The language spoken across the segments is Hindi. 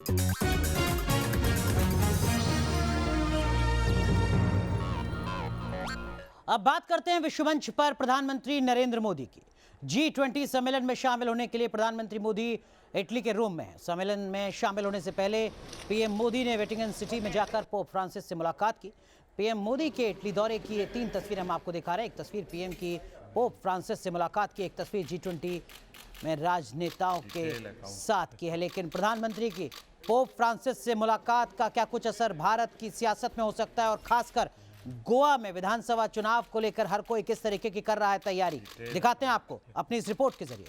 अब बात करते हैं विश्व मंच पर प्रधानमंत्री नरेंद्र मोदी की। G20 सम्मेलन में शामिल होने के लिए प्रधानमंत्री मोदी इटली के रोम में हैं। सम्मेलन में शामिल होने से पहले पीएम मोदी ने वेटिकन सिटी में जाकर पोप फ्रांसिस से मुलाकात की। पीएम मोदी के इटली दौरे की ये 3 तस्वीरें हम आपको दिखा रहे हैं। एक तस्वीर पीएम की पोप फ्रांसिस से मुलाकात की, एक तस्वीर G20 में राजनेताओं के साथ की है। लेकिन प्रधानमंत्री की पोप फ्रांसिस से मुलाकात का क्या कुछ असर भारत की सियासत में हो सकता है, और खासकर गोवा में विधानसभा चुनाव को लेकर हर कोई किस तरीके की कर रहा है तैयारी, दिखाते हैं आपको अपनी इस रिपोर्ट के जरिए।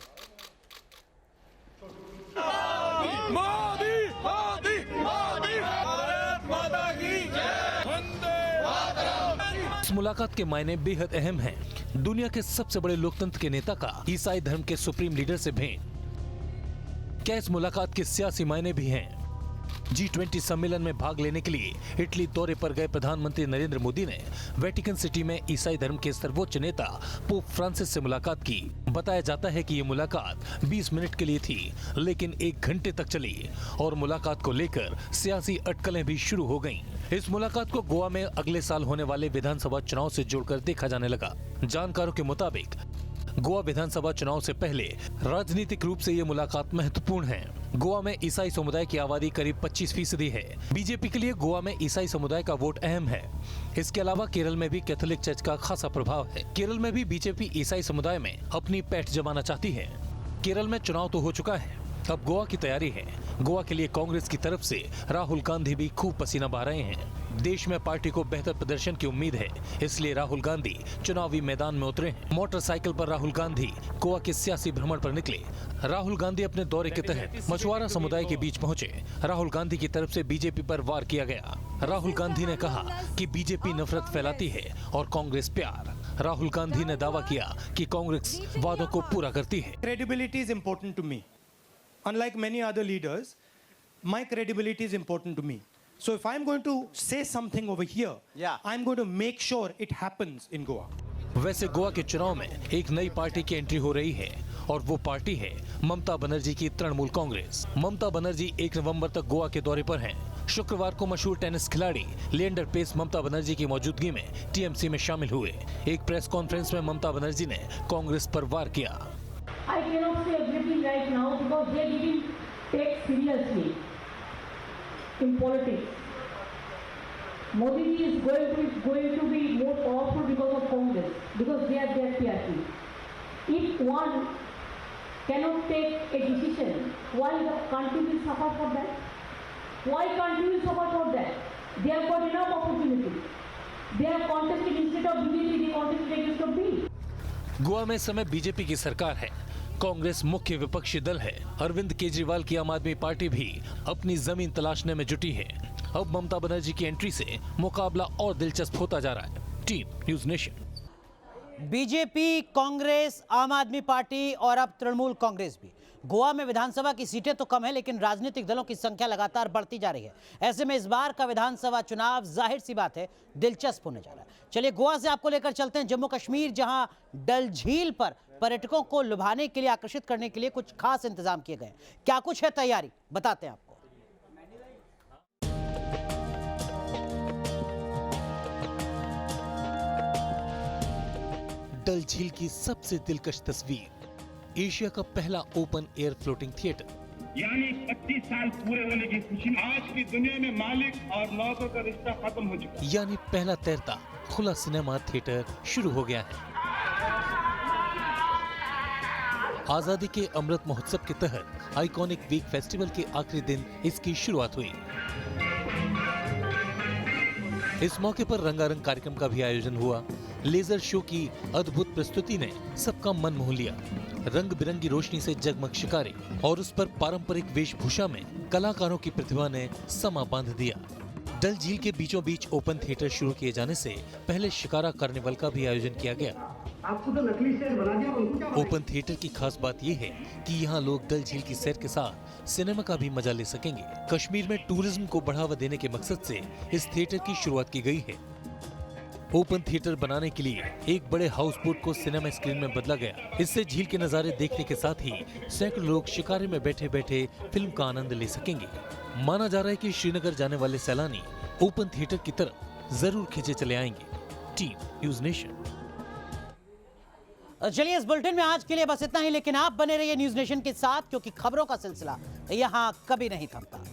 मोदी मोदी मोदी भारत माता की जय। इस मुलाकात के मायने बेहद अहम हैं। दुनिया के सबसे बड़े लोकतंत्र के नेता का ईसाई धर्म के सुप्रीम लीडर से भेंट। क्या इस मुलाकात के सियासी मायने भी हैं? G20 सम्मेलन में भाग लेने के लिए इटली दौरे पर गए प्रधानमंत्री नरेंद्र मोदी ने वेटिकन सिटी में ईसाई धर्म के सर्वोच्च नेता पोप फ्रांसिस से मुलाकात की। बताया जाता है कि ये मुलाकात 20 मिनट के लिए थी, लेकिन 1 घंटे तक चली और मुलाकात को लेकर सियासी अटकलें भी शुरू हो गईं। इस मुलाकात को गोवा में अगले साल होने वाले विधानसभा चुनाव से जोड़कर देखा जाने लगा। जानकारों के मुताबिक गोवा विधानसभा चुनाव से पहले राजनीतिक रूप से ये मुलाकात महत्वपूर्ण है। गोवा में ईसाई समुदाय की आबादी करीब 25% है। बीजेपी के लिए गोवा में ईसाई समुदाय का वोट अहम है। इसके अलावा केरल में भी कैथोलिक चर्च का खासा प्रभाव है। केरल में भी बीजेपी ईसाई समुदाय में अपनी पैठ जमाना चाहती है। केरल में चुनाव तो हो चुका है, अब गोवा की तैयारी है। गोवा के लिए कांग्रेस की तरफ से राहुल गांधी भी खूब पसीना बहा रहे हैं। देश में पार्टी को बेहतर प्रदर्शन की उम्मीद है, इसलिए राहुल गांधी चुनावी मैदान में उतरे हैं। मोटरसाइकिल पर राहुल गांधी गोवा के सियासी भ्रमण पर निकले। राहुल गांधी अपने दौरे के तहत मछुआरा समुदाय के बीच पहुंचे। राहुल गांधी की तरफ से बीजेपी पर वार किया गया। राहुल गांधी ने कहा कि बीजेपी नफरत फैलाती है और कांग्रेस प्यार। राहुल गांधी ने दावा किया कि कांग्रेस वादों को पूरा करती है। Credibility is important to me. Unlike many other leaders, my credibility is important to me. So if I'm going to say something over here, I'm going to make sure it happens in Goa. वैसे गोवा के चुनाव में एक नई पार्टी की एंट्री हो रही है और वो पार्टी है ममता बनर्जी की तृणमूल कांग्रेस। ममता बनर्जी 1 नवंबर तक गोवा के दौरे पर हैं। शुक्रवार को मशहूर टेनिस खिलाड़ी लिएंडर पेस ममता बनर्जी की मौजूदगी में टीएमसी में शामिल हुए। एक प्रेस कॉन्फ्रेंस में ममता बनर्जी ने कांग्रेस पर वार किया। I cannot say everything right now because they didn't take seriously in politics. Modi ji is going to be more powerful because of Congress, because they are their PRP. If one cannot take a decision, why the country will suffer for that? Why country will suffer for that? They have got enough opportunity. They have contested instead of BJP, they contested against of B. Goa में इस समय बीजेपी की सरकार है। कांग्रेस मुख्य विपक्षी दल है। अरविंद केजरीवाल की आम आदमी पार्टी भी अपनी जमीन तलाशने में जुटी है। अब ममता बनर्जी की एंट्री से मुकाबला और दिलचस्प होता जा रहा है। Team news nation. BJP, Congress, आम आदमी पार्टी और अब तृणमूल कांग्रेस भी। गोवा में विधानसभा की सीटें तो कम है, लेकिन राजनीतिक दलों की संख्या लगातार बढ़ती जा रही है। ऐसे में इस बार का विधानसभा चुनाव जाहिर सी बात है दिलचस्प होने जा रहा है। चलिए गोवा से आपको लेकर चलते हैं जम्मू कश्मीर, जहां डल झील पर पर्यटकों को लुभाने के लिए, आकर्षित करने के लिए कुछ खास इंतजाम किए गए। क्या कुछ है तैयारी, बताते हैं आपको। डल झील की सबसे दिलकश तस्वीर, एशिया का पहला ओपन एयर फ्लोटिंग थिएटर। यानी 25 साल पूरे होने की खुशी में आज की दुनिया में मालिक और नौकर का रिश्ता खत्म हो चुका है। यानी पहला तैरता खुला सिनेमा थिएटर शुरू हो गया है। आजादी के अमृत महोत्सव के तहत आइकॉनिक वीक फेस्टिवल के आखिरी दिन इसकी शुरुआत हुई। इस मौके पर रंगारंग कार्यक्रम का भी आयोजन हुआ। लेजर शो की अद्भुत प्रस्तुति ने सबका मन मोह लिया। रंग बिरंगी रोशनी से जगमग शिकारे और उस पर पारंपरिक वेशभूषा में कलाकारों की प्रतिभा ने समा बांध दिया। डल झील के बीचों बीच ओपन थिएटर शुरू किए जाने से पहले शिकारा कार्निवल का भी आयोजन किया गया। आपको तो नकली शेर बना दिया, उनको क्या? ओपन थिएटर की खास बात यह है कि यहाँ लोग डल झील की सैर के साथ सिनेमा का भी मजा ले सकेंगे। कश्मीर में टूरिज्म को बढ़ावा देने के मकसद से इस थिएटर की शुरुआत की गई है। ओपन थिएटर बनाने के लिए एक बड़े हाउस बोट को सिनेमा स्क्रीन में बदला गया। इससे झील के नजारे देखने के साथ ही सैकड़ों लोग शिकारे में बैठे बैठे फिल्म का आनंद ले सकेंगे। माना जा रहा है कि श्रीनगर जाने वाले सैलानी ओपन थिएटर की तरफ जरूर खींचे चले आएंगे। Team news nation. चलिए इस बुलेटिन में आज के लिए बस इतना ही, लेकिन आप बने रहिए न्यूज नेशन के साथ, क्योंकि खबरों का सिलसिला यहां कभी नहीं थमता।